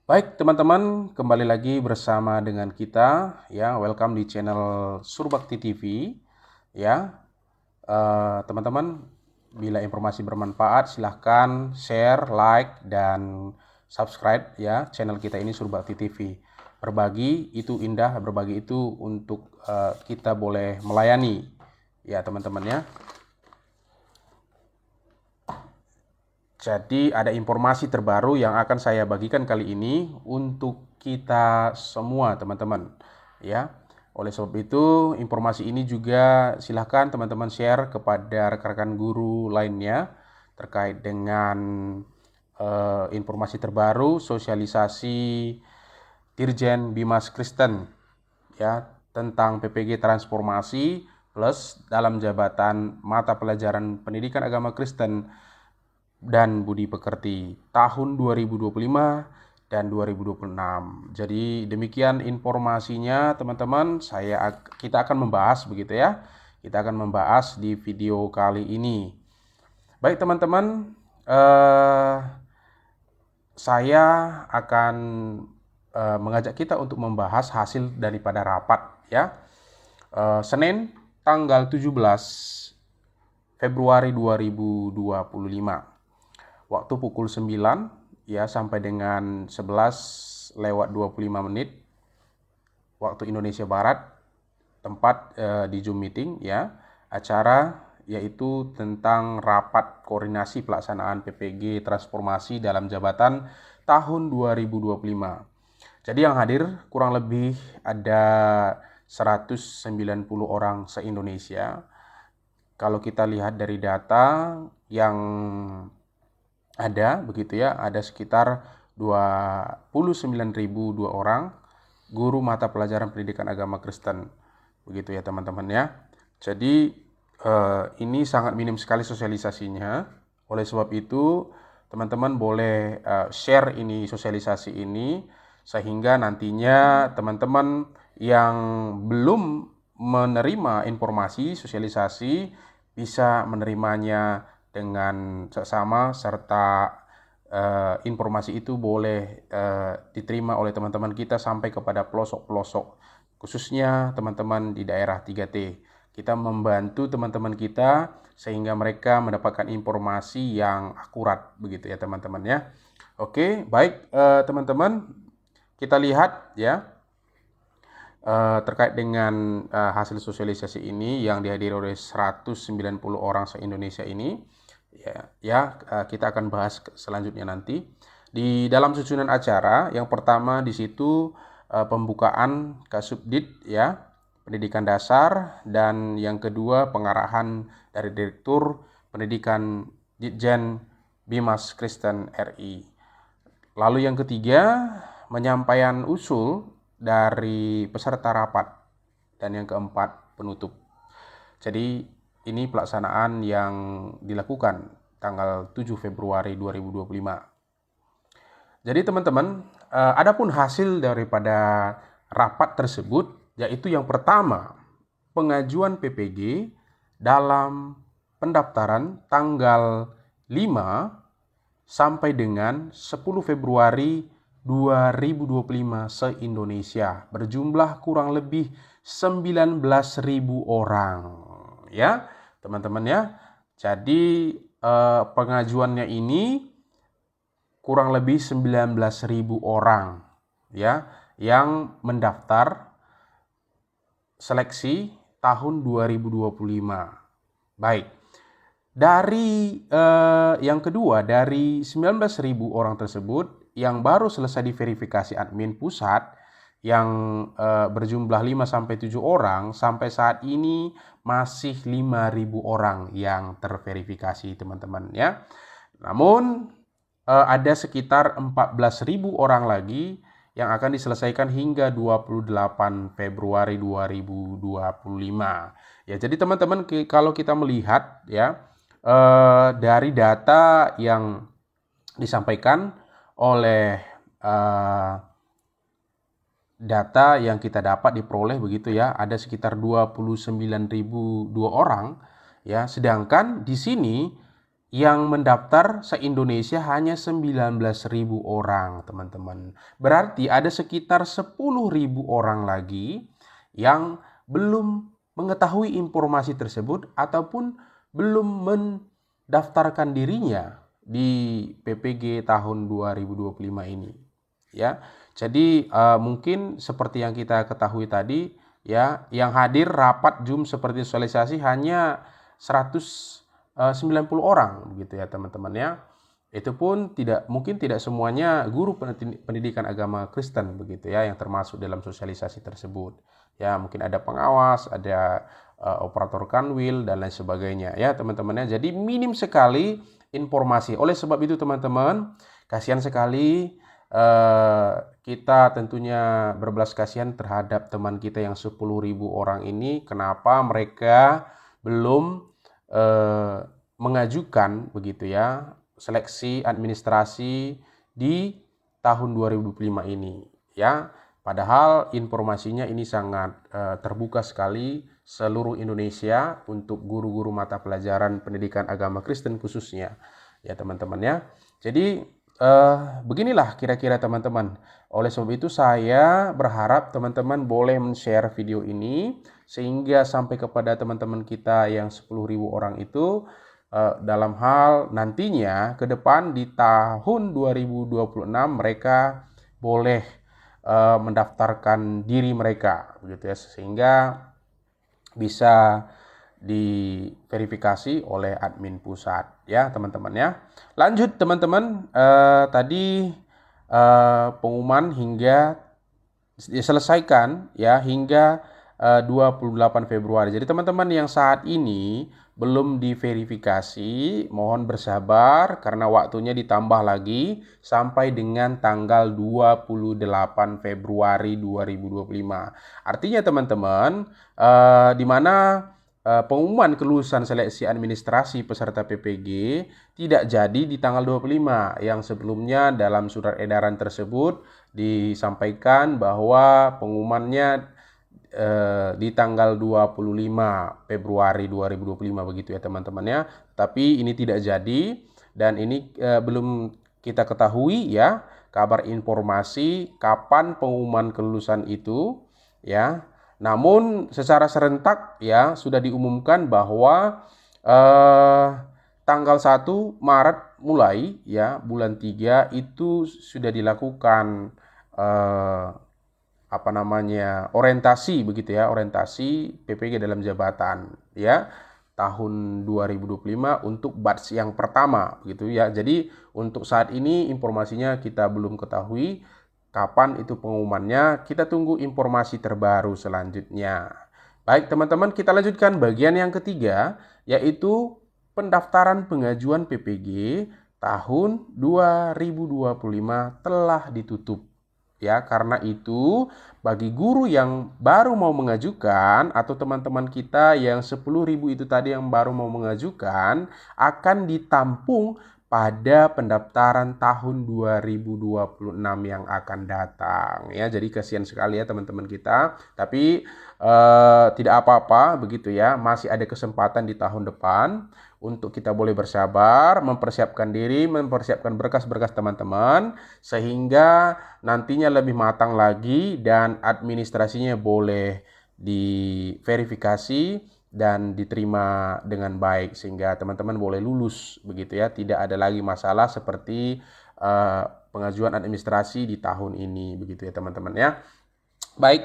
Baik, teman-teman, kembali lagi bersama dengan kita ya. Welcome di channel Surbakti TV ya. Teman-teman, bila informasi bermanfaat silahkan share, like dan subscribe ya channel kita ini Surbakti TV. Berbagi itu indah, berbagi itu untuk kita boleh melayani ya teman-teman ya. Jadi ada informasi terbaru yang akan saya bagikan kali ini untuk kita semua teman-teman ya. Oleh sebab itu informasi ini juga silahkan teman-teman share kepada rekan-rekan guru lainnya terkait dengan informasi terbaru sosialisasi Dirjen Bimas Kristen ya tentang PPG transformasi plus dalam jabatan mata pelajaran pendidikan agama Kristen dan Budi Pekerti tahun 2025 dan 2026. Jadi demikian informasinya teman-teman. Kita akan membahas begitu ya. Kita akan membahas di video kali ini. Baik teman-teman, saya akan mengajak kita untuk membahas hasil daripada rapat ya. Senin tanggal 17 Februari 2025. Waktu pukul 9 ya sampai dengan 11:25 waktu Indonesia Barat, tempat di Zoom meeting ya. Acara yaitu tentang rapat koordinasi pelaksanaan PPG transformasi dalam jabatan tahun 2025. Jadi yang hadir kurang lebih ada 190 orang se-Indonesia. Kalau kita lihat dari data yang ada begitu ya, ada sekitar 29.002 orang guru mata pelajaran pendidikan agama Kristen. Begitu ya teman-teman ya. Jadi ini sangat minim sekali sosialisasinya. Oleh sebab itu teman-teman boleh share ini sosialisasi ini sehingga nantinya teman-teman yang belum menerima informasi sosialisasi bisa menerimanya dengan seksama serta informasi itu boleh diterima oleh teman-teman kita sampai kepada pelosok-pelosok, khususnya teman-teman di daerah 3T. Kita membantu teman-teman kita sehingga mereka mendapatkan informasi yang akurat begitu ya teman-teman ya. Oke, baik teman-teman, kita lihat ya terkait dengan hasil sosialisasi ini yang dihadiri oleh 190 orang se-Indonesia ini. Kita akan bahas selanjutnya nanti. Di dalam susunan acara, yang pertama di situ pembukaan Kasubdit ya, pendidikan dasar, dan yang kedua pengarahan dari Direktur Pendidikan Ditjen Bimas Kristen RI. Lalu yang ketiga, penyampaian usul dari peserta rapat, dan yang keempat penutup. Jadi ini pelaksanaan yang dilakukan tanggal 7 Februari 2025. Jadi teman-teman, adapun hasil daripada rapat tersebut yaitu yang pertama, pengajuan PPG dalam pendaftaran tanggal 5 sampai dengan 10 Februari 2025 se-Indonesia berjumlah kurang lebih 19.000 orang ya teman-teman ya. Jadi pengajuannya ini kurang lebih 19.000 orang ya yang mendaftar seleksi tahun 2025. Baik. Dari yang kedua, dari 19.000 orang tersebut yang baru selesai diverifikasi admin pusat yang berjumlah 5-7 orang, sampai saat ini masih 5.000 orang yang terverifikasi teman-teman ya. Namun ada sekitar 14.000 orang lagi yang akan diselesaikan hingga 28 Februari 2025. Ya, jadi teman-teman kalau kita melihat ya dari data yang disampaikan oleh data yang kita dapat diperoleh begitu ya, ada sekitar 29.002 orang ya, sedangkan di sini yang mendaftar se-Indonesia hanya 19.000 orang, teman-teman. Berarti ada sekitar 10.000 orang lagi yang belum mengetahui informasi tersebut ataupun belum mendaftarkan dirinya di PPG tahun 2025 ini. Ya, jadi mungkin seperti yang kita ketahui tadi, ya, yang hadir rapat Zoom seperti sosialisasi hanya 190 orang begitu ya teman-teman ya. Itu pun mungkin tidak semuanya guru pendidikan agama Kristen begitu ya yang termasuk dalam sosialisasi tersebut. Ya, mungkin ada pengawas, ada operator kanwil dan lain sebagainya ya teman-teman ya. Jadi minim sekali informasi. Oleh sebab itu teman-teman, kasihan sekali kita tentunya berbelas kasihan terhadap teman kita yang 10.000 orang ini. Kenapa mereka belum mengajukan begitu ya seleksi administrasi di tahun 2025 ini ya. Padahal informasinya ini sangat terbuka sekali seluruh Indonesia untuk guru-guru mata pelajaran pendidikan agama Kristen khususnya ya teman-teman ya. Jadi beginilah kira-kira teman-teman. Oleh sebab itu saya berharap teman-teman boleh men-share video ini sehingga sampai kepada teman-teman kita yang 10.000 orang itu dalam hal nantinya ke depan di tahun 2026 mereka boleh mendaftarkan diri mereka begitu ya sehingga bisa diverifikasi oleh admin pusat ya teman-teman ya. Lanjut teman-teman, tadi pengumuman hingga diselesaikan ya hingga 28 Februari. Jadi teman-teman yang saat ini belum diverifikasi, mohon bersabar karena waktunya ditambah lagi sampai dengan tanggal 28 Februari 2025. Artinya teman-teman, di mana pengumuman kelulusan seleksi administrasi peserta PPG tidak jadi di tanggal 25 yang sebelumnya dalam surat edaran tersebut disampaikan bahwa pengumumannya di tanggal 25 Februari 2025 begitu ya teman-teman ya. Tapi ini tidak jadi dan ini belum kita ketahui ya kabar informasi kapan pengumuman kelulusan itu ya. Namun secara serentak ya sudah diumumkan bahwa tanggal 1 Maret mulai ya bulan 3 itu sudah dilakukan orientasi begitu ya, orientasi PPG dalam jabatan ya tahun 2025 untuk batch yang pertama gitu ya. Jadi untuk saat ini informasinya kita belum ketahui kapan itu pengumumannya, kita tunggu informasi terbaru selanjutnya. Baik teman-teman, kita lanjutkan bagian yang ketiga yaitu pendaftaran pengajuan PPG tahun 2025 telah ditutup. Ya, karena itu bagi guru yang baru mau mengajukan atau teman-teman kita yang 10.000 itu tadi yang baru mau mengajukan akan ditampung pada pendaftaran tahun 2026 yang akan datang ya. Jadi kasihan sekali ya teman-teman kita, tapi tidak apa-apa begitu ya, masih ada kesempatan di tahun depan untuk kita boleh bersabar, mempersiapkan diri, mempersiapkan berkas-berkas teman-teman sehingga nantinya lebih matang lagi dan administrasinya boleh diverifikasi dan diterima dengan baik sehingga teman-teman boleh lulus begitu ya, tidak ada lagi masalah seperti pengajuan administrasi di tahun ini begitu ya teman-teman ya. Baik,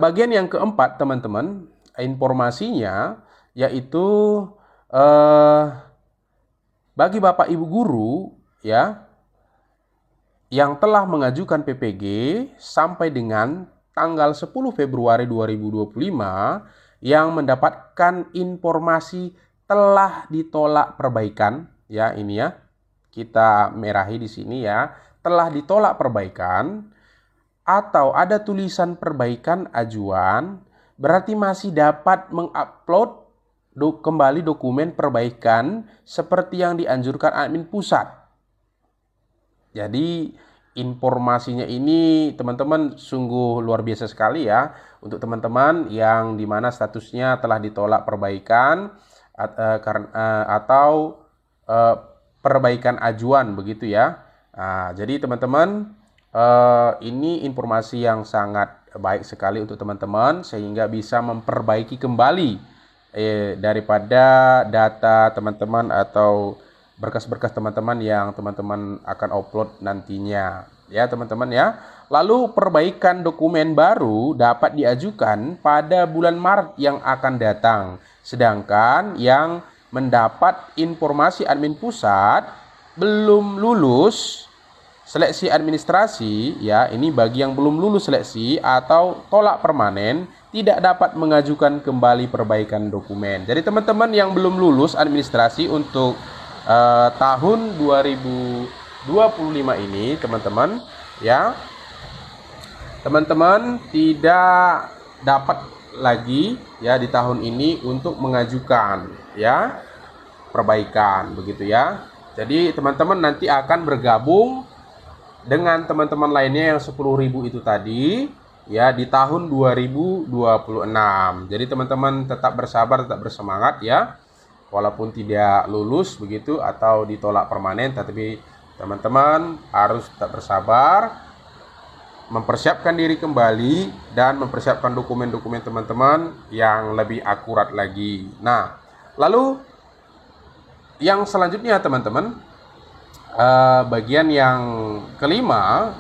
bagian yang keempat teman-teman, informasinya yaitu bagi Bapak Ibu guru ya yang telah mengajukan PPG sampai dengan tanggal 10 Februari 2025 yang mendapatkan informasi telah ditolak perbaikan ya, ini ya. Kita merahi di sini ya, telah ditolak perbaikan atau ada tulisan perbaikan ajuan, berarti masih dapat mengupload kembali dokumen perbaikan seperti yang dianjurkan admin pusat. Jadi informasinya ini teman-teman sungguh luar biasa sekali ya untuk teman-teman yang dimana statusnya telah ditolak perbaikan atau eh, perbaikan ajuan begitu ya. Nah, jadi teman-teman, ini informasi yang sangat baik sekali untuk teman-teman sehingga bisa memperbaiki kembali daripada data teman-teman atau berkas-berkas teman-teman yang teman-teman akan upload nantinya ya teman-teman ya. Lalu perbaikan dokumen baru dapat diajukan pada bulan Maret yang akan datang. Sedangkan yang mendapat informasi admin pusat belum lulus seleksi administrasi ya, ini bagi yang belum lulus seleksi atau tolak permanen tidak dapat mengajukan kembali perbaikan dokumen. Jadi teman-teman yang belum lulus administrasi untuk tahun 2025 ini teman-teman ya, teman-teman tidak dapat lagi ya di tahun ini untuk mengajukan ya perbaikan begitu ya. Jadi teman-teman nanti akan bergabung dengan teman-teman lainnya yang 10.000 itu tadi ya di tahun 2026. Jadi teman-teman tetap bersabar, tetap bersemangat ya. Walaupun tidak lulus begitu atau ditolak permanen, tetapi teman-teman harus tetap bersabar, mempersiapkan diri kembali dan mempersiapkan dokumen-dokumen teman-teman yang lebih akurat lagi. Nah, lalu yang selanjutnya teman-teman, bagian yang kelima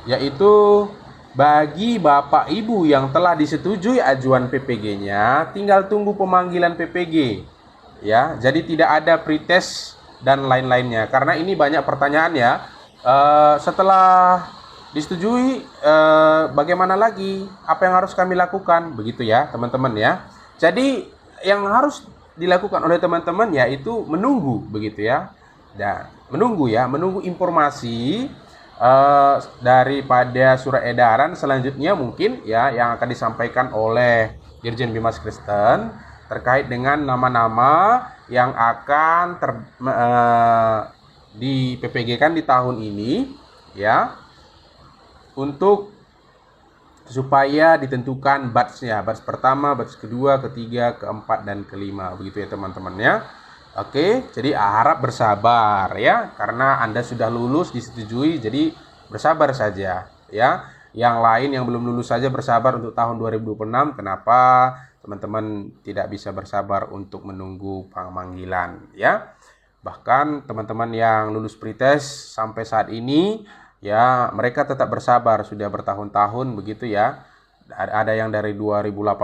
yaitu bagi Bapak Ibu yang telah disetujui ajuan PPG-nya tinggal tunggu pemanggilan PPG ya. Jadi tidak ada pretest dan lain-lainnya, karena ini banyak pertanyaan ya. Setelah disetujui bagaimana lagi, apa yang harus kami lakukan begitu ya teman-teman ya. Jadi yang harus dilakukan oleh teman-teman yaitu menunggu begitu ya. Dan menunggu informasi daripada surat edaran selanjutnya mungkin ya yang akan disampaikan oleh Dirjen Bimas Kristen terkait dengan nama-nama yang akan di PPG-kan di tahun ini ya, untuk supaya ditentukan batch-nya, batch pertama, batch kedua, ketiga, keempat, dan kelima begitu ya teman-teman ya. Oke, jadi harap bersabar ya, karena Anda sudah lulus disetujui, jadi bersabar saja ya. Yang lain yang belum lulus saja bersabar untuk tahun 2026. Kenapa teman-teman tidak bisa bersabar untuk menunggu pemanggilan ya? Bahkan teman-teman yang lulus pretest sampai saat ini ya, mereka tetap bersabar sudah bertahun-tahun begitu ya. Ada yang dari 2018,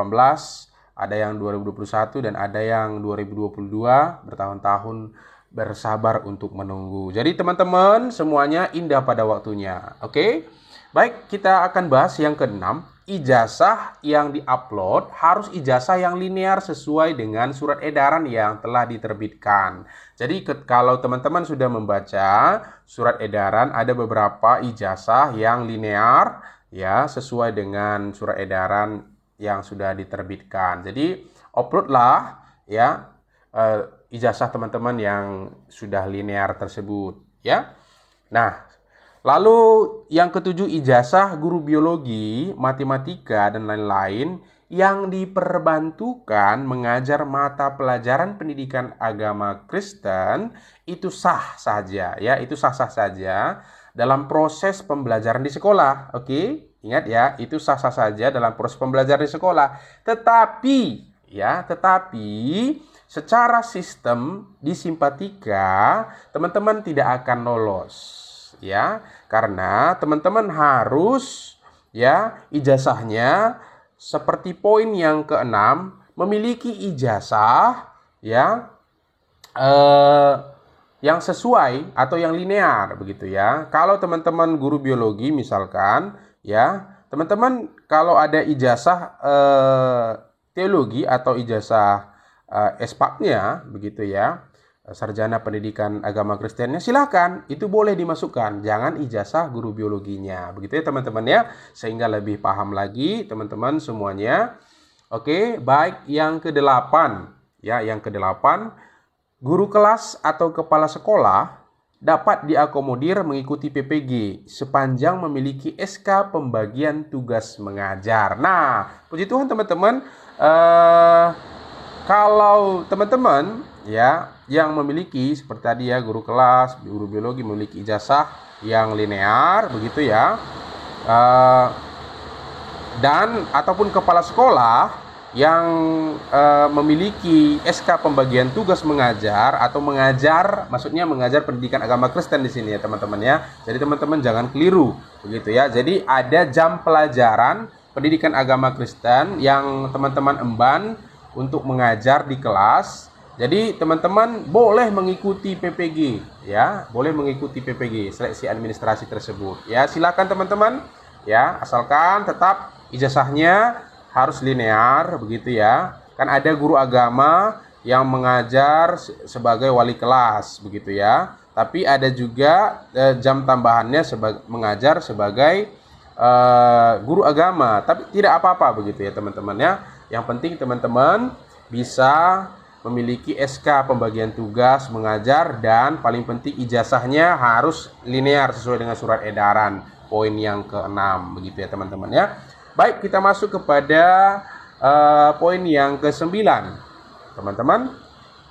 ada yang 2021, dan ada yang 2022, bertahun-tahun bersabar untuk menunggu. Jadi teman-teman semuanya indah pada waktunya. Oke? Baik, kita akan bahas yang keenam. Ijazah yang diupload harus ijazah yang linear sesuai dengan surat edaran yang telah diterbitkan. Jadi kalau teman-teman sudah membaca surat edaran, ada beberapa ijazah yang linear ya sesuai dengan surat edaran yang sudah diterbitkan. Jadi uploadlah ya ijazah teman-teman yang sudah linear tersebut ya. Nah, lalu yang ketujuh, ijazah guru biologi, matematika, dan lain-lain yang diperbantukan mengajar mata pelajaran pendidikan agama Kristen itu sah saja ya, itu sah-sah saja dalam proses pembelajaran di sekolah. Oke, ingat ya, itu sah-sah saja dalam proses pembelajaran di sekolah. Tetapi secara sistem di Simpatika teman-teman tidak akan lolos ya, karena teman-teman harus ya ijazahnya seperti poin yang keenam memiliki ijazah ya yang sesuai atau yang linear begitu ya. Kalau teman-teman guru biologi misalkan ya, teman-teman kalau ada ijazah teologi atau ijazah SPAK-nya begitu ya, sarjana pendidikan agama Kristennya, silakan, itu boleh dimasukkan, jangan ijazah guru biologinya begitu ya teman-teman ya, sehingga lebih paham lagi teman-teman semuanya. Oke, baik, yang kedelapan ya, yang kedelapan, guru kelas atau kepala sekolah dapat diakomodir mengikuti PPG sepanjang memiliki SK pembagian tugas mengajar. Nah, puji Tuhan teman-teman, Kalau teman-teman ya yang memiliki seperti tadi ya, guru kelas, guru biologi memiliki ijazah yang linear begitu ya, dan ataupun kepala sekolah yang memiliki SK pembagian tugas mengajar atau mengajar, maksudnya mengajar pendidikan agama Kristen di sini ya teman-teman ya. Jadi teman-teman jangan keliru begitu ya. Jadi ada jam pelajaran pendidikan agama Kristen yang teman-teman emban untuk mengajar di kelas. Jadi teman-teman boleh mengikuti PPG ya, boleh mengikuti PPG seleksi administrasi tersebut. Ya, silakan teman-teman ya, asalkan tetap ijazahnya harus linear begitu ya. Kan ada guru agama yang mengajar sebagai wali kelas begitu ya. Tapi ada juga jam tambahannya mengajar sebagai guru agama. Tapi tidak apa-apa begitu ya teman-teman ya. Yang penting teman-teman bisa memiliki SK pembagian tugas mengajar dan paling penting ijazahnya harus linear sesuai dengan surat edaran poin yang ke-6 begitu ya teman-teman ya. Baik, kita masuk kepada poin yang ke-9. Teman-teman,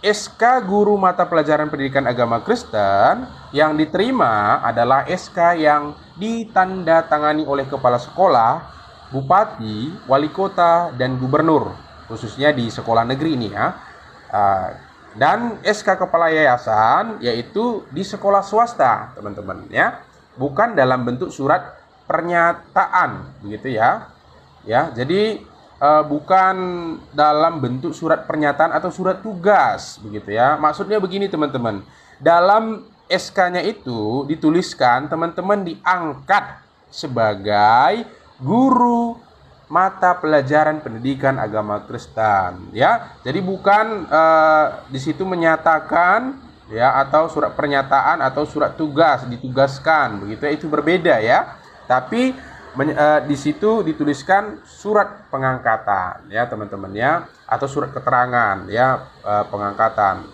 SK guru mata pelajaran pendidikan agama Kristen yang diterima adalah SK yang ditandatangani oleh kepala sekolah, bupati, wali kota, dan gubernur, khususnya di sekolah negeri ini ya. Dan SK kepala yayasan yaitu di sekolah swasta, teman-teman ya. Bukan dalam bentuk surat pernyataan begitu ya. Ya, jadi bukan dalam bentuk surat pernyataan atau surat tugas begitu ya. Maksudnya begini teman-teman. Dalam SK-nya itu dituliskan teman-teman diangkat sebagai guru mata pelajaran pendidikan agama Kristen ya. Jadi bukan di situ menyatakan ya, atau surat pernyataan atau surat tugas ditugaskan begitu ya, itu berbeda ya. Tapi di situ dituliskan surat pengangkatan ya teman-teman ya, atau surat keterangan ya, pengangkatan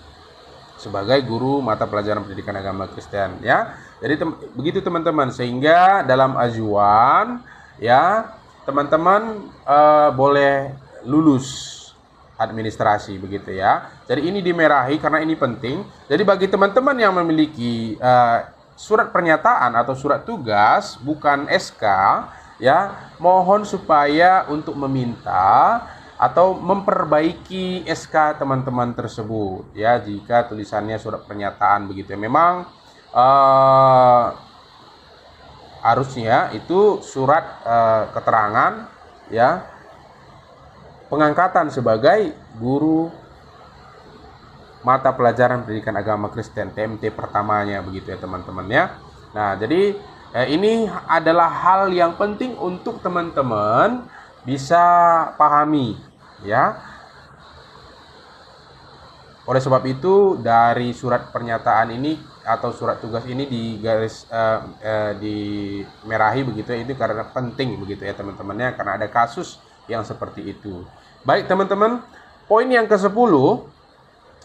sebagai guru mata pelajaran pendidikan agama Kristen ya. Jadi begitu teman-teman, sehingga dalam ajuan ya teman-teman boleh lulus administrasi begitu ya. Jadi ini dimerahi karena ini penting. Jadi bagi teman-teman yang memiliki surat pernyataan atau surat tugas bukan SK ya, mohon supaya untuk meminta atau memperbaiki SK teman-teman tersebut ya, jika tulisannya surat pernyataan begitu ya. Memang harusnya itu surat keterangan ya pengangkatan sebagai guru mata pelajaran pendidikan agama Kristen TMT pertamanya begitu ya teman-teman ya. Nah, jadi ini adalah hal yang penting untuk teman-teman bisa pahami ya. Oleh sebab itu dari surat pernyataan ini atau surat tugas ini dimerahi begitu ya, itu karena penting begitu ya teman-teman ya, karena ada kasus yang seperti itu. Baik teman-teman, poin yang ke-10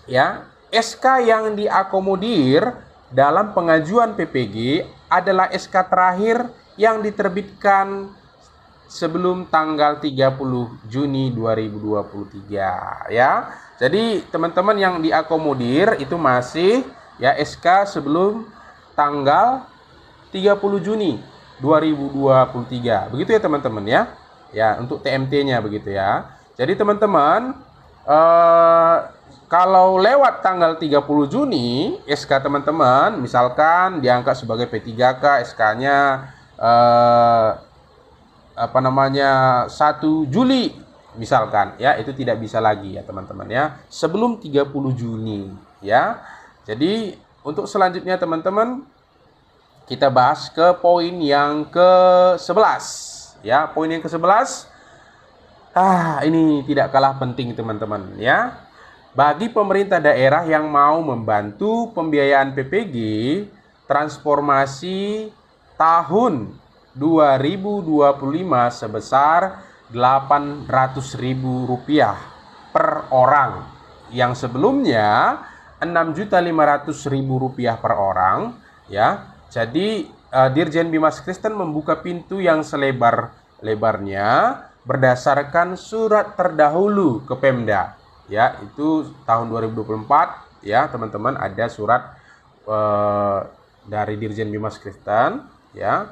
ya, SK yang diakomodir dalam pengajuan PPG adalah SK terakhir yang diterbitkan sebelum tanggal 30 Juni 2023 ya. Jadi teman-teman yang diakomodir itu masih ya SK sebelum tanggal 30 Juni 2023. Begitu ya teman-teman ya. Ya, untuk TMT-nya begitu ya. Jadi teman-teman kalau lewat tanggal 30 Juni, SK teman-teman misalkan diangkat sebagai P3K, SK-nya 1 Juli misalkan ya, itu tidak bisa lagi ya teman-teman ya, sebelum 30 Juni ya. Jadi untuk selanjutnya teman-teman kita bahas ke poin yang ke-11 ya. Poin yang ke-11 ini tidak kalah penting teman-teman ya. Bagi pemerintah daerah yang mau membantu pembiayaan PPG transformasi tahun 2025 sebesar Rp800.000 per orang, yang sebelumnya Rp6.500.000 per orang ya. Jadi Dirjen Bimas Kristen membuka pintu yang selebar-lebarnya berdasarkan surat terdahulu ke Pemda ya, itu tahun 2024 ya teman-teman, ada surat dari Dirjen Bimas Kristen ya,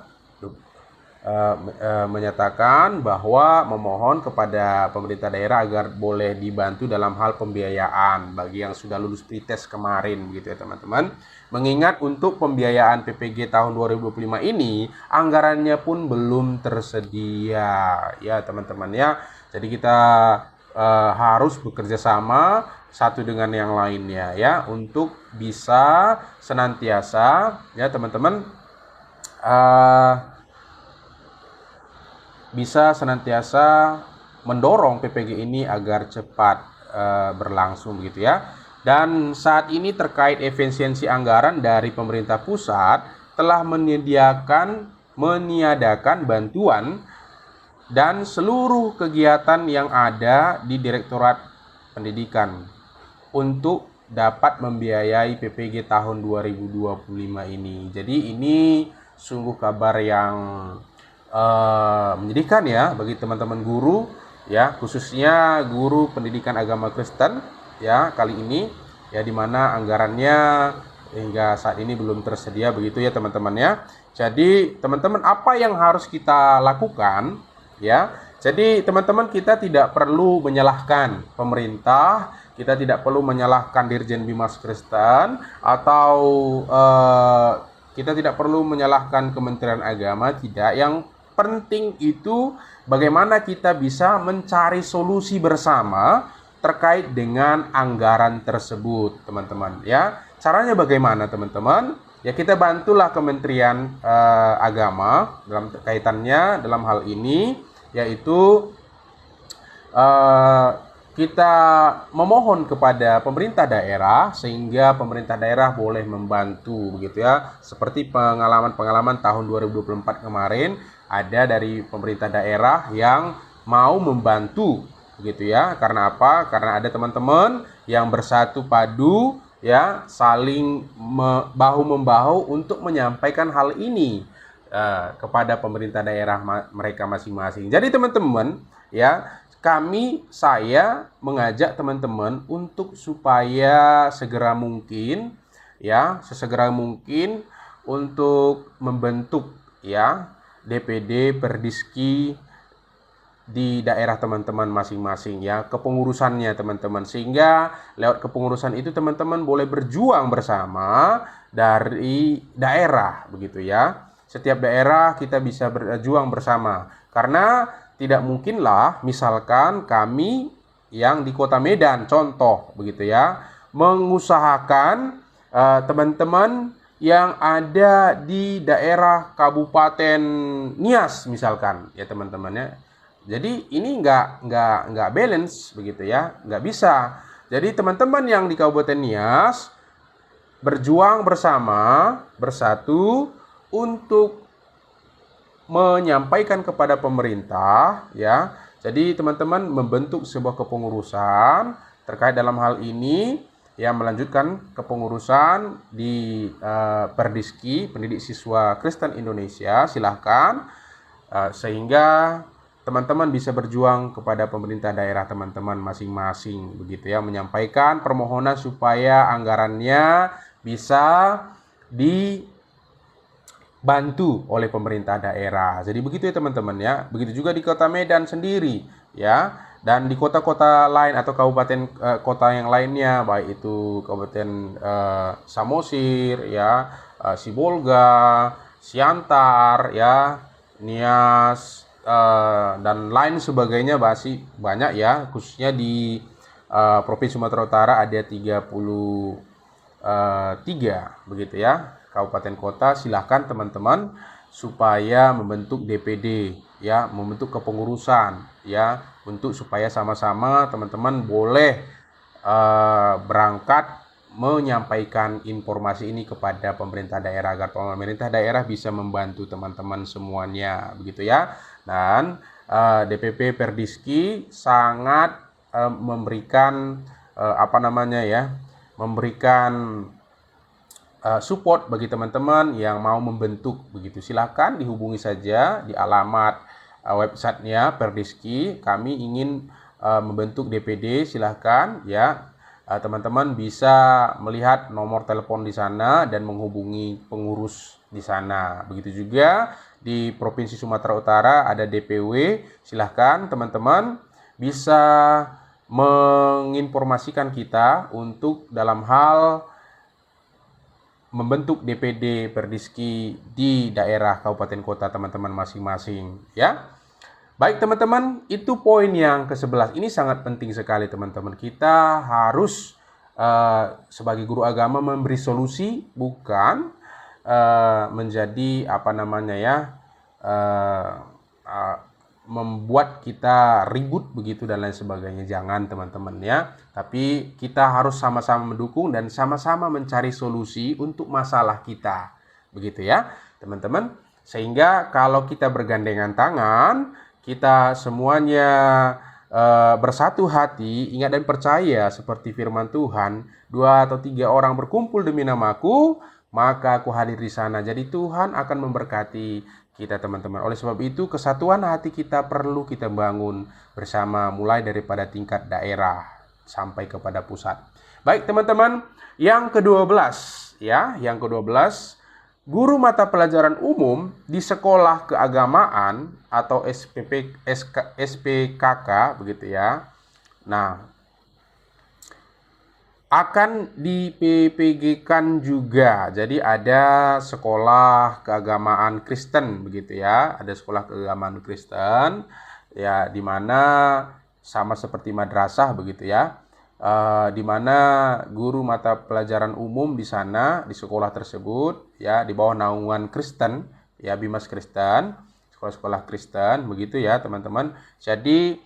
menyatakan bahwa memohon kepada pemerintah daerah agar boleh dibantu dalam hal pembiayaan bagi yang sudah lulus pretest kemarin gitu ya teman-teman. Mengingat untuk pembiayaan PPG tahun 2025 ini anggarannya pun belum tersedia ya teman-teman ya. Jadi kita harus bekerja sama satu dengan yang lainnya ya untuk bisa senantiasa ya teman-teman bisa senantiasa mendorong PPG ini agar cepat berlangsung begitu ya. Dan saat ini terkait efisiensi anggaran dari pemerintah pusat telah meniadakan bantuan dan seluruh kegiatan yang ada di Direktorat Pendidikan untuk dapat membiayai PPG tahun 2025 ini. Jadi ini sungguh kabar yang menyedihkan ya bagi teman-teman guru ya, khususnya guru pendidikan agama Kristen ya kali ini ya, dimana anggarannya hingga saat ini belum tersedia begitu ya teman-teman ya. Jadi teman-teman, apa yang harus kita lakukan ya? Jadi teman-teman, kita tidak perlu menyalahkan pemerintah, kita tidak perlu menyalahkan Dirjen Bimas Kristen, atau kita tidak perlu menyalahkan Kementerian Agama, tidak. Yang penting itu bagaimana kita bisa mencari solusi bersama terkait dengan anggaran tersebut, teman-teman ya. Caranya bagaimana, teman-teman? Ya, kita bantulah Kementerian Agama dalam kaitannya dalam hal ini, yaitu kita memohon kepada pemerintah daerah sehingga pemerintah daerah boleh membantu begitu ya. Seperti pengalaman-pengalaman tahun 2024 kemarin, ada dari pemerintah daerah yang mau membantu begitu ya. Karena apa? Karena ada teman-teman yang bersatu padu ya, saling bahu-membahu untuk menyampaikan hal ini kepada pemerintah daerah mereka masing-masing. Jadi teman-teman ya, saya mengajak teman-teman untuk supaya segera mungkin ya, sesegera mungkin untuk membentuk ya DPD Perdiski di daerah teman-teman masing-masing ya, kepengurusannya teman-teman, sehingga lewat kepengurusan itu teman-teman boleh berjuang bersama dari daerah begitu ya. Setiap daerah kita bisa berjuang bersama, karena tidak mungkinlah misalkan kami yang di Kota Medan contoh begitu ya mengusahakan teman-teman yang ada di daerah Kabupaten Nias misalkan ya teman-temannya. Jadi ini nggak balance begitu ya, nggak bisa. Jadi teman-teman yang di Kabupaten Nias berjuang bersama, bersatu untuk menyampaikan kepada pemerintah ya. Jadi teman-teman membentuk sebuah kepengurusan terkait dalam hal ini ya, melanjutkan kepengurusan di Perdiski Pendidik Siswa Kristen Indonesia, silahkan sehingga teman-teman bisa berjuang kepada pemerintah daerah teman-teman masing-masing begitu ya, menyampaikan permohonan supaya anggarannya bisa dibantu oleh pemerintah daerah. Jadi begitu ya teman-teman ya. Begitu juga di Kota Medan sendiri ya, dan di kota-kota lain atau kabupaten kota yang lainnya, baik itu Kabupaten Samosir ya, Sibolga, Siantar ya, Nias dan lain sebagainya, masih banyak ya, khususnya di Provinsi Sumatera Utara ada 33 begitu ya kabupaten kota. Silahkan teman-teman supaya membentuk DPD ya, membentuk kepengurusan ya, untuk supaya sama-sama teman-teman boleh berangkat menyampaikan informasi ini kepada pemerintah daerah agar pemerintah daerah bisa membantu teman-teman semuanya begitu ya. Dan DPP Perdiski sangat memberikan memberikan support bagi teman-teman yang mau membentuk begitu. Silakan dihubungi saja di alamat websitenya Perdiski. Kami ingin membentuk DPD, silahkan ya. Teman-teman bisa melihat nomor telepon di sana dan menghubungi pengurus di sana. Begitu juga di Provinsi Sumatera Utara ada DPW, silahkan teman-teman bisa menginformasikan kita untuk dalam hal membentuk DPD Perdiski di daerah kabupaten kota teman-teman masing-masing ya. Baik teman-teman, itu poin yang ke-11. Ini sangat penting sekali teman-teman. Kita harus sebagai guru agama memberi solusi, bukan menjadi membuat kita ribut begitu dan lain sebagainya. Jangan teman-teman ya. Tapi kita harus sama-sama mendukung dan sama-sama mencari solusi untuk masalah kita. Begitu ya teman-teman. Sehingga kalau kita bergandengan tangan, kita semuanya bersatu hati, ingat dan percaya seperti firman Tuhan, 2 atau 3 orang berkumpul demi namaku, maka aku hadir di sana. Jadi Tuhan akan memberkati kita teman-teman. Oleh sebab itu kesatuan hati kita perlu kita bangun bersama, mulai daripada tingkat daerah sampai kepada pusat. Baik teman-teman, yang ke-12 ya, yang ke-12, guru mata pelajaran umum di sekolah keagamaan atau SPKK begitu ya. Nah, akan di PPG-kan juga. Jadi ada sekolah keagamaan Kristen begitu ya. Ada sekolah keagamaan Kristen ya, di mana sama seperti madrasah begitu ya. Di mana guru mata pelajaran umum di sana, di sekolah tersebut ya, di bawah naungan Kristen ya, Bimas Kristen, sekolah-sekolah Kristen begitu ya teman-teman. Jadi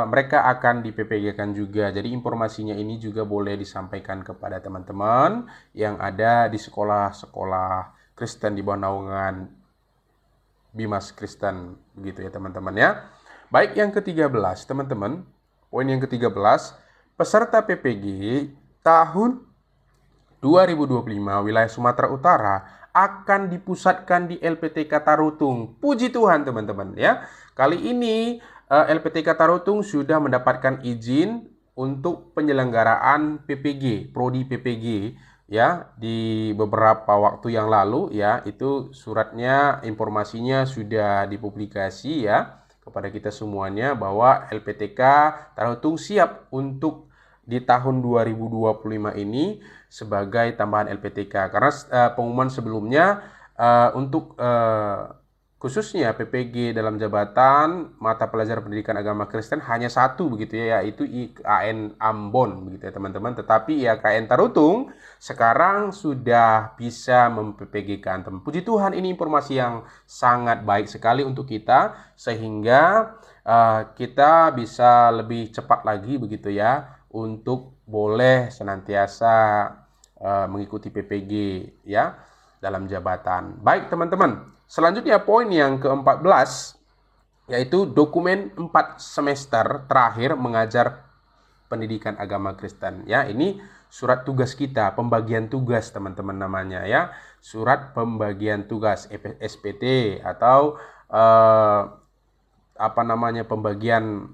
mereka akan di PPG-kan juga. Jadi informasinya ini juga boleh disampaikan kepada teman-teman yang ada di sekolah-sekolah Kristen di bawah naungan Bimas Kristen begitu ya teman-teman ya. Baik, yang ke-13 teman-teman, poin yang ke-13, peserta PPG tahun 2025 wilayah Sumatera Utara akan dipusatkan di LPTK Tarutung. Puji Tuhan teman-teman ya. Kali ini LPTK Tarutung sudah mendapatkan izin untuk penyelenggaraan PPG, prodi PPG ya, di beberapa waktu yang lalu ya. Itu suratnya, informasinya sudah dipublikasi ya kepada kita semuanya bahwa LPTK Tarutung siap untuk di tahun 2025 ini sebagai tambahan LPTK, karena pengumuman sebelumnya untuk khususnya PPG dalam jabatan mata pelajaran pendidikan agama Kristen hanya satu begitu ya, yaitu IKN Ambon begitu ya teman-teman. Tetapi IKN Tarutung sekarang sudah bisa mem-PPG-kan. Puji Tuhan, ini informasi yang sangat baik sekali untuk kita, sehingga kita bisa lebih cepat lagi begitu ya untuk boleh senantiasa mengikuti PPG ya dalam jabatan. Baik teman-teman, selanjutnya poin yang ke-14 yaitu dokumen 4 semester terakhir mengajar pendidikan agama Kristen ya. Ini surat tugas kita, pembagian tugas teman-teman namanya ya. Surat pembagian tugas SPT atau pembagian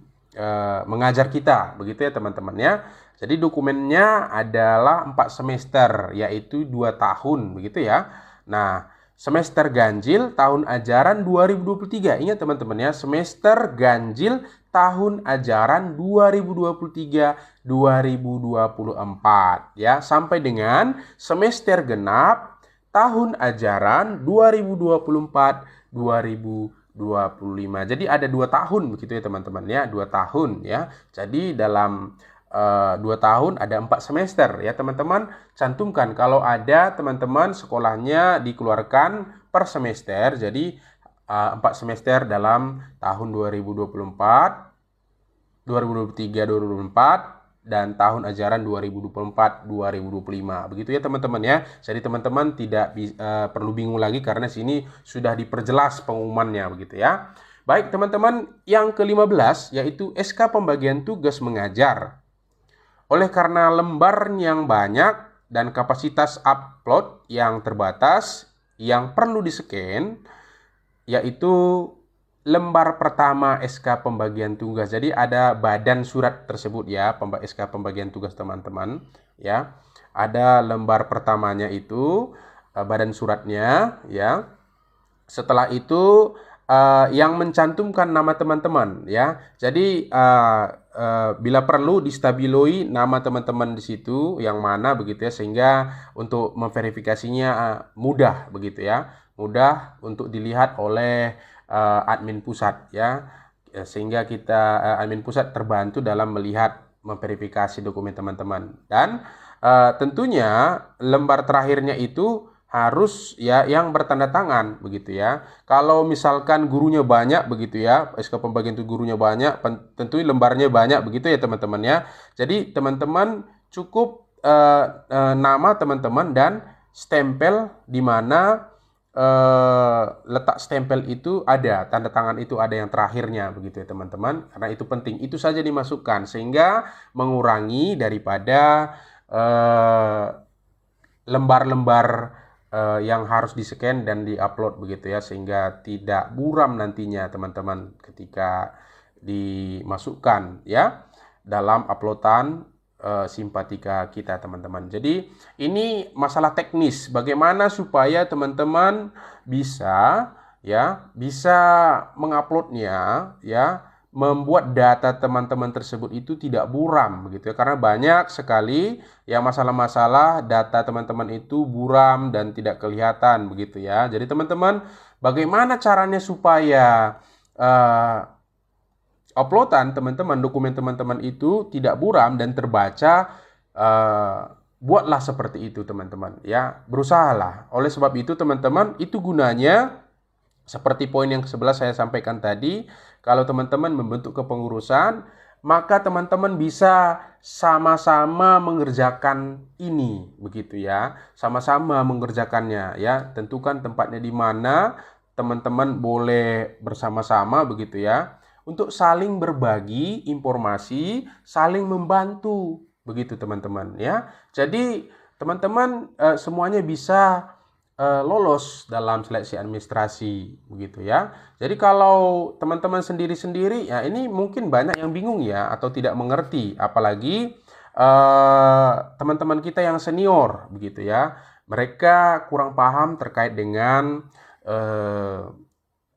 mengajar kita begitu ya teman-teman ya. Jadi dokumennya adalah 4 semester yaitu 2 tahun begitu ya. Nah, semester ganjil tahun ajaran 2023. Ingat teman-teman ya, semester ganjil tahun ajaran 2023-2024 ya, sampai dengan semester genap tahun ajaran 2024-2025. Jadi ada 2 tahun begitu ya teman-teman ya, 2 tahun ya. Jadi dalam 2 tahun ada 4 semester ya teman-teman. Cantumkan kalau ada teman-teman sekolahnya dikeluarkan per semester. Jadi 4 semester dalam tahun 2024, 2023-2024 dan tahun ajaran 2024-2025. Begitu ya teman-teman ya. Jadi teman-teman tidak perlu bingung lagi karena sini sudah diperjelas pengumumannya begitu ya. Baik teman-teman, yang ke-15 yaitu SK pembagian tugas mengajar. Oleh karena lembar yang banyak dan kapasitas upload yang terbatas, yang perlu di-scan yaitu lembar pertama SK pembagian tugas. Jadi ada badan surat tersebut ya, SK pembagian tugas teman-teman ya. Ada lembar pertamanya itu badan suratnya ya. Setelah itu yang mencantumkan nama teman-teman ya. Jadi bila perlu distabiloi nama teman-teman di situ yang mana begitu ya, sehingga untuk memverifikasinya mudah begitu ya. Mudah untuk dilihat oleh admin pusat ya. Sehingga kita admin pusat terbantu dalam melihat memverifikasi dokumen teman-teman. Dan tentunya lembar terakhirnya itu harus ya yang bertanda tangan begitu ya. Kalau misalkan gurunya banyak begitu ya, SK pembagian itu gurunya banyak, tentu lembarnya banyak begitu ya teman-teman ya. Jadi teman-teman cukup nama teman-teman dan stempel di mana letak stempel itu ada, tanda tangan itu ada yang terakhirnya begitu ya teman-teman. Karena itu penting, itu saja dimasukkan sehingga mengurangi daripada lembar-lembar yang harus di-scan dan di-upload begitu ya, sehingga tidak buram nantinya teman-teman ketika dimasukkan ya dalam uploadan simpatika kita teman-teman. Jadi ini masalah teknis, bagaimana supaya teman-teman bisa menguploadnya ya, membuat data teman-teman tersebut itu tidak buram begitu ya, karena banyak sekali ya masalah-masalah data teman-teman itu buram dan tidak kelihatan begitu ya. Jadi teman-teman, bagaimana caranya supaya uploadan teman-teman, dokumen teman-teman itu tidak buram dan terbaca? Buatlah seperti itu teman-teman ya, berusahalah. Oleh sebab itu teman-teman, itu gunanya seperti poin yang ke-11 saya sampaikan tadi, kalau teman-teman membentuk kepengurusan, maka teman-teman bisa sama-sama mengerjakan ini, begitu ya. Sama-sama mengerjakannya ya. Tentukan tempatnya di mana, teman-teman boleh bersama-sama begitu ya. Untuk saling berbagi informasi, saling membantu, begitu teman-teman ya. Jadi teman-teman semuanya bisa lolos dalam seleksi administrasi begitu ya. Jadi kalau teman-teman sendiri-sendiri ya, ini mungkin banyak yang bingung ya atau tidak mengerti, apalagi teman-teman kita yang senior begitu ya. Mereka kurang paham terkait dengan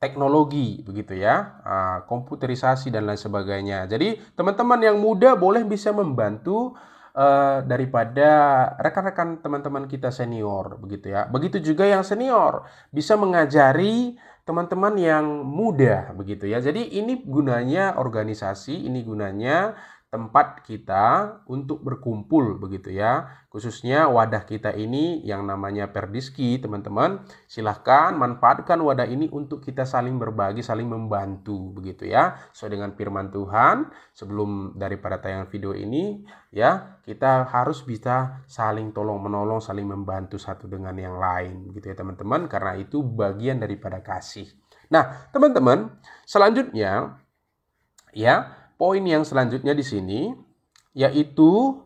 teknologi begitu ya, komputerisasi dan lain sebagainya. Jadi teman-teman yang muda boleh bisa membantu daripada rekan-rekan teman-teman kita senior begitu ya. Begitu juga yang senior bisa mengajari teman-teman yang muda begitu ya. Jadi ini gunanya organisasi, ini gunanya tempat kita untuk berkumpul begitu ya. Khususnya wadah kita ini yang namanya Perdiski teman-teman. Silahkan manfaatkan wadah ini untuk kita saling berbagi, saling membantu begitu ya. Sesuai dengan firman Tuhan, sebelum daripada tayangan video ini ya, kita harus bisa saling tolong-menolong, saling membantu satu dengan yang lain gitu ya teman-teman, karena itu bagian daripada kasih. Nah, teman-teman, selanjutnya ya, poin yang selanjutnya di sini yaitu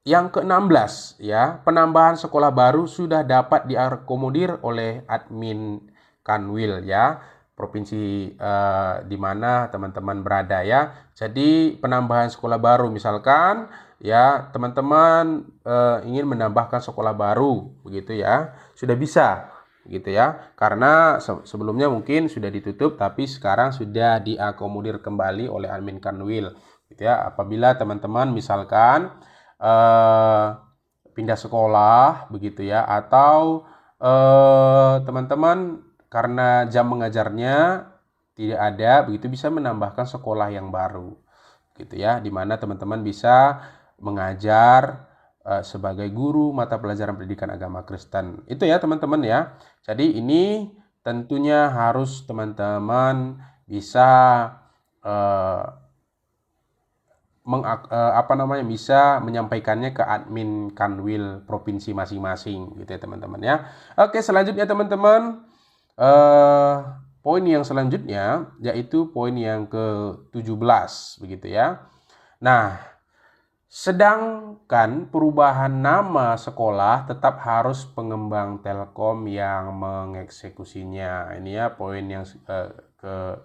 yang ke-16 ya, penambahan sekolah baru sudah dapat diakomodir oleh admin Kanwil ya, provinsi di mana teman-teman berada ya. Jadi penambahan sekolah baru, misalkan ya teman-teman ingin menambahkan sekolah baru begitu ya, sudah bisa gitu ya, karena sebelumnya mungkin sudah ditutup tapi sekarang sudah diakomodir kembali oleh admin Kanwil gitu ya. Apabila teman-teman misalkan pindah sekolah begitu ya, atau teman-teman karena jam mengajarnya tidak ada begitu, bisa menambahkan sekolah yang baru gitu ya, dimana teman-teman bisa mengajar sebagai guru mata pelajaran pendidikan agama Kristen. Itu ya teman-teman ya. Jadi ini tentunya harus teman-teman bisa bisa menyampaikannya ke admin Kanwil provinsi masing-masing gitu ya teman-teman ya. Oke, selanjutnya teman-teman, poin yang selanjutnya yaitu poin yang ke-17 begitu ya. Nah, Sedangkan perubahan nama sekolah tetap harus pengembang Telkom yang mengeksekusinya. Ini ya poin yang ke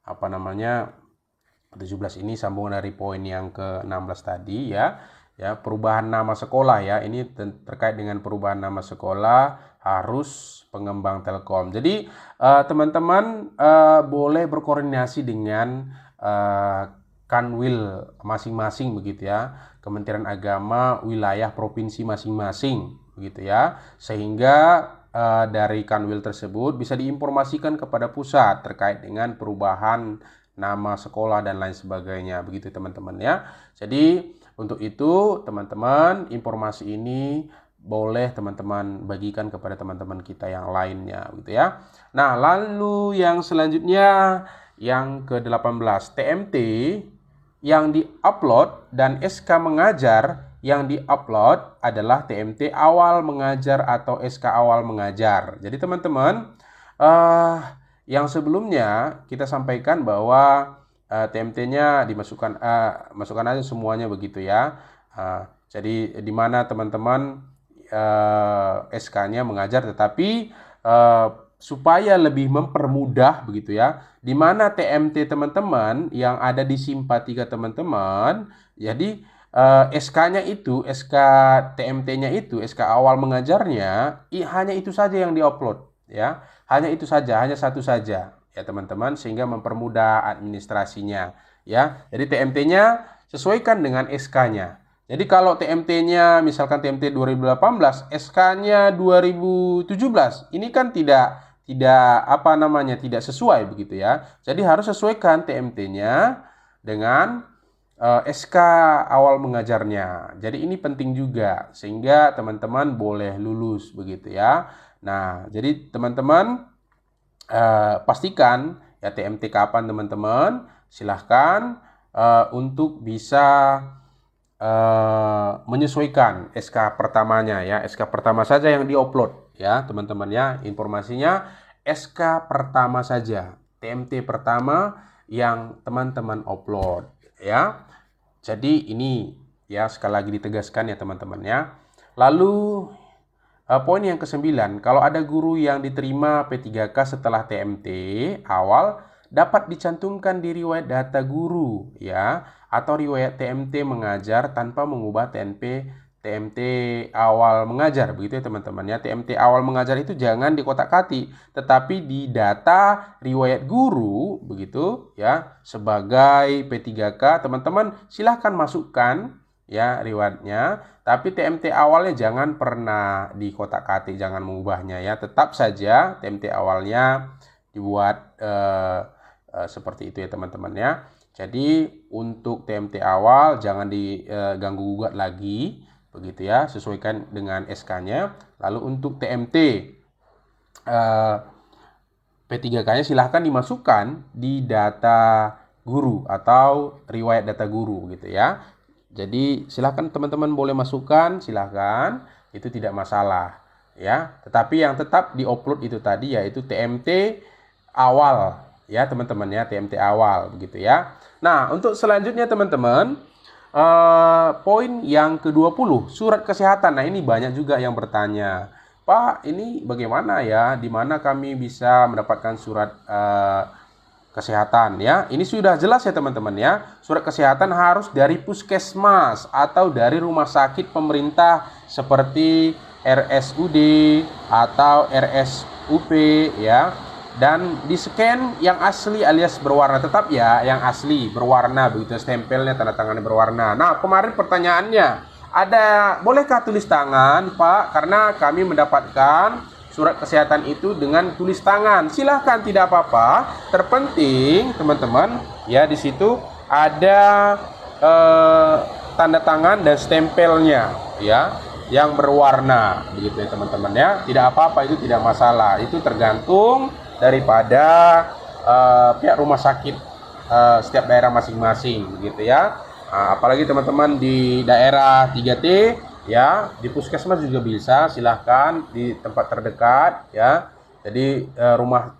17 ini sambungan dari poin yang ke-16 tadi ya. Ya, perubahan nama sekolah ya. Ini terkait dengan perubahan nama sekolah harus pengembang Telkom. Jadi teman-teman boleh berkoordinasi dengan Kanwil masing-masing begitu ya, Kementerian Agama wilayah provinsi masing-masing begitu ya, sehingga dari Kanwil tersebut bisa diinformasikan kepada pusat terkait dengan perubahan nama sekolah dan lain sebagainya begitu teman-teman ya. Jadi untuk itu teman-teman, informasi ini boleh teman-teman bagikan kepada teman-teman kita yang lainnya gitu ya. Nah, lalu yang selanjutnya yang ke-18, TMT yang di-upload dan SK mengajar yang di-upload adalah TMT awal mengajar atau SK awal mengajar. Jadi teman-teman, yang sebelumnya kita sampaikan bahwa TMT-nya dimasukkan, masukkan aja semuanya begitu ya. Jadi di mana teman-teman SK-nya mengajar, tetapi supaya lebih mempermudah begitu ya, di mana TMT teman-teman yang ada di Simpatika teman-teman, jadi SK-nya itu, SK TMT-nya itu, SK awal mengajarnya hanya itu saja yang diupload ya, hanya itu saja, hanya satu saja ya teman-teman, sehingga mempermudah administrasinya ya. Jadi TMT-nya sesuaikan dengan SK-nya. Jadi kalau TMT-nya misalkan TMT 2018, SK-nya 2017, ini kan tidak tidak sesuai begitu ya. Jadi harus sesuaikan TMT-nya dengan SK awal mengajarnya. Jadi ini penting juga sehingga teman-teman boleh lulus begitu ya. Nah, jadi teman-teman pastikan ya TMT kapan teman-teman. Silahkan untuk bisa menyesuaikan SK pertamanya ya. SK pertama saja yang diupload ya teman-teman ya, informasinya SK pertama saja, TMT pertama yang teman-teman upload ya. Jadi ini ya sekali lagi ditegaskan ya teman-teman ya. Lalu poin yang ke-9, kalau ada guru yang diterima P3K setelah TMT awal dapat dicantumkan di riwayat data guru ya, atau riwayat TMT mengajar tanpa mengubah TMT awal mengajar begitu ya teman-teman ya. TMT awal mengajar itu jangan dikotak-katik, tetapi di data riwayat guru begitu ya sebagai P3K teman-teman silahkan masukkan ya riwayatnya, tapi TMT awalnya jangan pernah dikotak-katik, jangan mengubahnya ya. Tetap saja TMT awalnya dibuat seperti itu ya teman-teman ya. Jadi untuk TMT awal jangan diganggu gugat lagi begitu ya, sesuaikan dengan SK-nya. Lalu untuk TMT P3K-nya silahkan dimasukkan di data guru atau riwayat data guru gitu ya. Jadi silahkan teman-teman boleh masukkan, silahkan, itu tidak masalah ya. Tetapi yang tetap diupload itu tadi yaitu TMT awal ya teman-teman ya, TMT awal begitu ya. Nah, untuk selanjutnya teman-teman, poin yang ke-20, surat kesehatan. Nah, ini banyak juga yang bertanya, Pak, ini bagaimana ya, di mana kami bisa mendapatkan surat kesehatan ya. Ini sudah jelas ya teman-teman ya. Surat kesehatan harus dari puskesmas atau dari rumah sakit pemerintah seperti RSUD atau RSUP ya. Dan di scan yang asli alias berwarna, tetap ya yang asli berwarna begitu, stempelnya tanda tangannya berwarna. Nah, kemarin pertanyaannya, bolehkah tulis tangan, Pak? Karena kami mendapatkan surat kesehatan itu dengan tulis tangan. Silahkan, tidak apa-apa. Terpenting teman-teman ya, di situ ada tanda tangan dan stempelnya ya yang berwarna begitu ya teman-teman ya. Tidak apa-apa, itu tidak masalah. Itu tergantung daripada pihak rumah sakit setiap daerah masing-masing gitu ya. Apalagi teman-teman di daerah 3T ya, di puskesmas juga bisa, silahkan di tempat terdekat ya. Jadi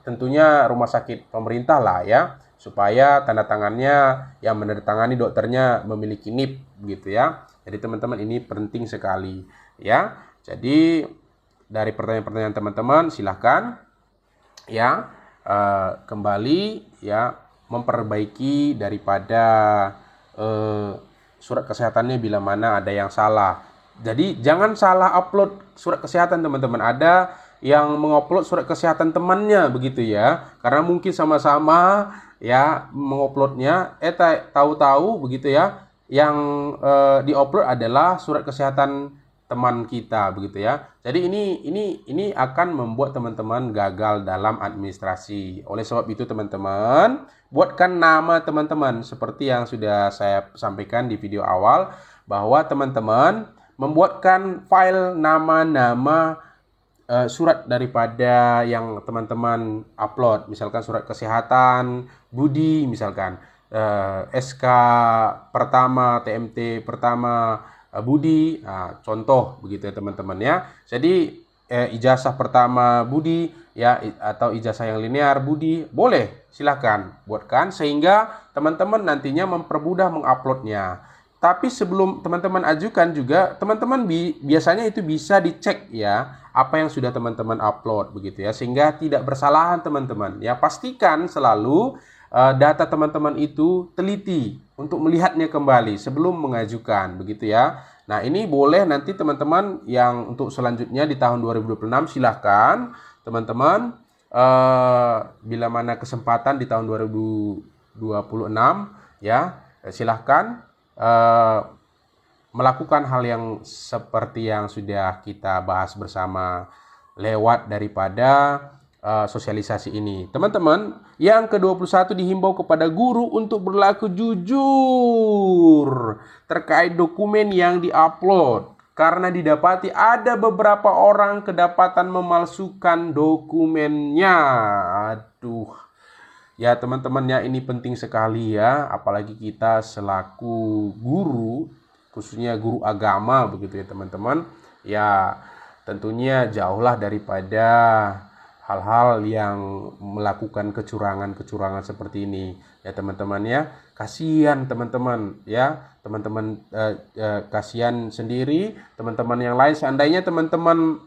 tentunya rumah sakit pemerintah lah ya, supaya tanda tangannya yang menandatangani dokternya memiliki NIP gitu ya. Jadi teman-teman ini penting sekali ya. Jadi dari pertanyaan-pertanyaan teman-teman silahkan ya kembali ya memperbaiki daripada surat kesehatannya bila mana ada yang salah. Jadi jangan salah upload surat kesehatan teman-teman. Ada yang mengupload surat kesehatan temannya begitu ya. Karena mungkin sama-sama ya menguploadnya tahu-tahu begitu ya. Yang diupload adalah surat kesehatan teman kita begitu ya. Jadi ini akan membuat teman-teman gagal dalam administrasi. Oleh sebab itu teman-teman, buatkan nama teman-teman seperti yang sudah saya sampaikan di video awal bahwa teman-teman membuatkan file nama-nama surat daripada yang teman-teman upload, misalkan surat kesehatan Budi, misalkan SK pertama, TMT pertama Budi, contoh begitu ya teman-teman ya. Jadi ijazah pertama Budi ya, atau ijazah yang linear Budi, boleh silahkan buatkan sehingga teman-teman nantinya mempermudah menguploadnya. Tapi sebelum teman-teman ajukan juga, teman-teman biasanya itu bisa dicek ya, apa yang sudah teman-teman upload begitu ya, sehingga tidak bersalahan teman-teman. Ya, pastikan selalu data teman-teman itu teliti untuk melihatnya kembali sebelum mengajukan begitu ya. Nah, ini boleh nanti teman-teman yang untuk selanjutnya di tahun 2026 silahkan teman-teman bila mana kesempatan di tahun 2026 ya, silahkan melakukan hal yang seperti yang sudah kita bahas bersama lewat daripada sosialisasi ini. Teman-teman, yang ke-21 dihimbau kepada guru untuk berlaku jujur terkait dokumen yang diupload karena didapati ada beberapa orang kedapatan memalsukan dokumennya. Aduh. Ya teman-teman ya, ini penting sekali ya, apalagi kita selaku guru, khususnya guru agama begitu ya teman-teman. Ya tentunya jauhlah daripada hal-hal yang melakukan kecurangan-kecurangan seperti ini ya teman-teman ya. Kasihan teman-teman ya, teman-teman kasihan sendiri teman-teman yang lain. Seandainya teman-teman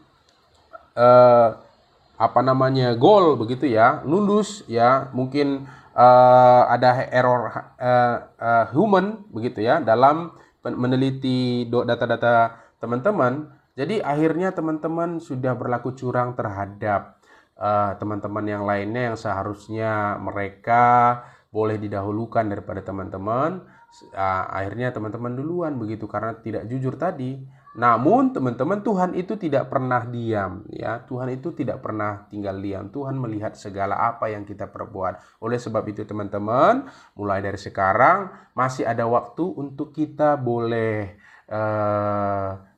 goal begitu ya, lulus ya, mungkin ada error human begitu ya dalam meneliti data-data teman-teman. Jadi akhirnya teman-teman sudah berlaku curang terhadap teman-teman yang lainnya yang seharusnya mereka boleh didahulukan daripada teman-teman. Akhirnya teman-teman duluan begitu karena tidak jujur tadi. Namun teman-teman, Tuhan itu tidak pernah diam ya. Tuhan itu tidak pernah tinggal diam. Tuhan melihat segala apa yang kita perbuat. Oleh sebab itu teman-teman, mulai dari sekarang masih ada waktu untuk kita boleh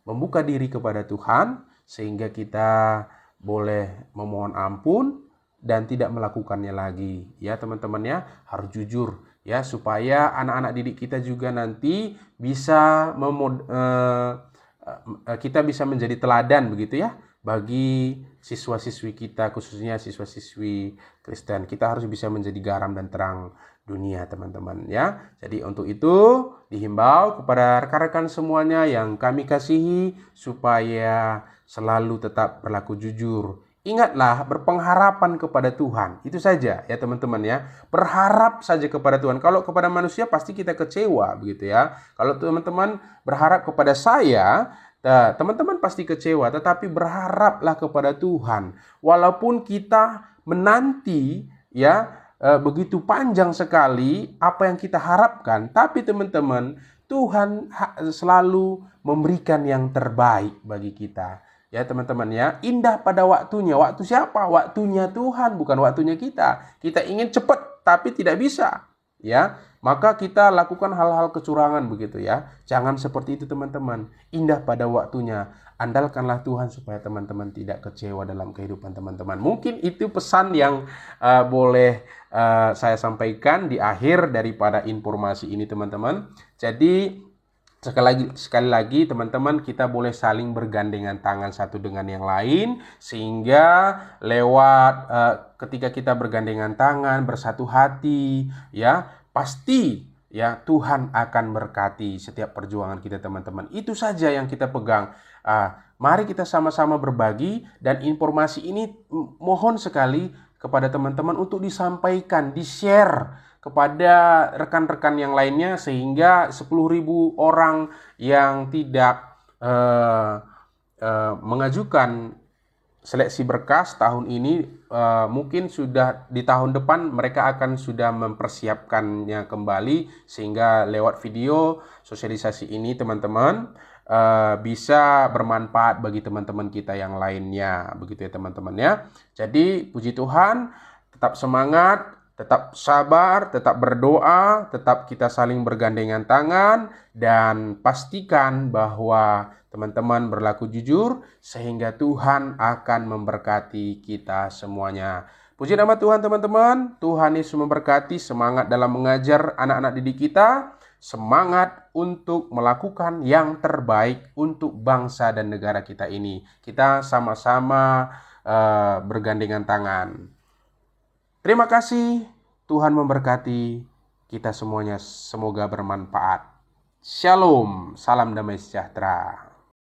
membuka diri kepada Tuhan sehingga kita boleh memohon ampun dan tidak melakukannya lagi ya teman-teman ya. Harus jujur ya, supaya anak-anak didik kita juga nanti bisa kita bisa menjadi teladan begitu ya bagi siswa-siswi kita, khususnya siswa-siswi Kristen. Kita harus bisa menjadi garam dan terang dunia teman-teman ya. Jadi untuk itu dihimbau kepada rekan-rekan semuanya yang kami kasihi supaya selalu tetap berlaku jujur. Ingatlah, berpengharapan kepada Tuhan. Itu saja ya teman-teman ya. Berharap saja kepada Tuhan. Kalau kepada manusia pasti kita kecewa begitu ya. Kalau teman-teman berharap kepada saya, teman-teman pasti kecewa. Tetapi berharaplah kepada Tuhan. Walaupun kita menanti ya begitu panjang sekali apa yang kita harapkan, tapi teman-teman, Tuhan selalu memberikan yang terbaik bagi kita. Ya teman-teman ya, indah pada waktunya. Waktu siapa? Waktunya Tuhan, bukan waktunya kita. Kita ingin cepat tapi tidak bisa. Ya, maka kita lakukan hal-hal kecurangan begitu ya. Jangan seperti itu teman-teman. Indah pada waktunya. Andalkanlah Tuhan supaya teman-teman tidak kecewa dalam kehidupan teman-teman. Mungkin itu pesan yang boleh saya sampaikan di akhir daripada informasi ini teman-teman. Jadi sekali lagi teman-teman, kita boleh saling bergandengan tangan satu dengan yang lain sehingga lewat ketika kita bergandengan tangan, bersatu hati ya, pasti ya Tuhan akan berkati setiap perjuangan kita teman-teman. Itu saja yang kita pegang. Mari kita sama-sama berbagi, dan informasi ini mohon sekali kepada teman-teman untuk disampaikan, di-share kepada rekan-rekan yang lainnya, sehingga 10.000 orang yang tidak mengajukan seleksi berkas tahun ini, mungkin sudah di tahun depan mereka akan sudah mempersiapkannya kembali, sehingga lewat video sosialisasi ini teman-teman bisa bermanfaat bagi teman-teman kita yang lainnya, begitu ya teman-teman ya. Jadi puji Tuhan, tetap semangat, tetap sabar, tetap berdoa, tetap kita saling bergandengan tangan, dan pastikan bahwa teman-teman berlaku jujur, sehingga Tuhan akan memberkati kita semuanya. Puji nama Tuhan teman-teman. Tuhan Yesus memberkati. Semangat dalam mengajar anak-anak didik kita. Semangat untuk melakukan yang terbaik untuk bangsa dan negara kita ini. Kita sama-sama bergandengan tangan. Terima kasih. Tuhan memberkati kita semuanya. Semoga bermanfaat. Shalom. Salam damai sejahtera.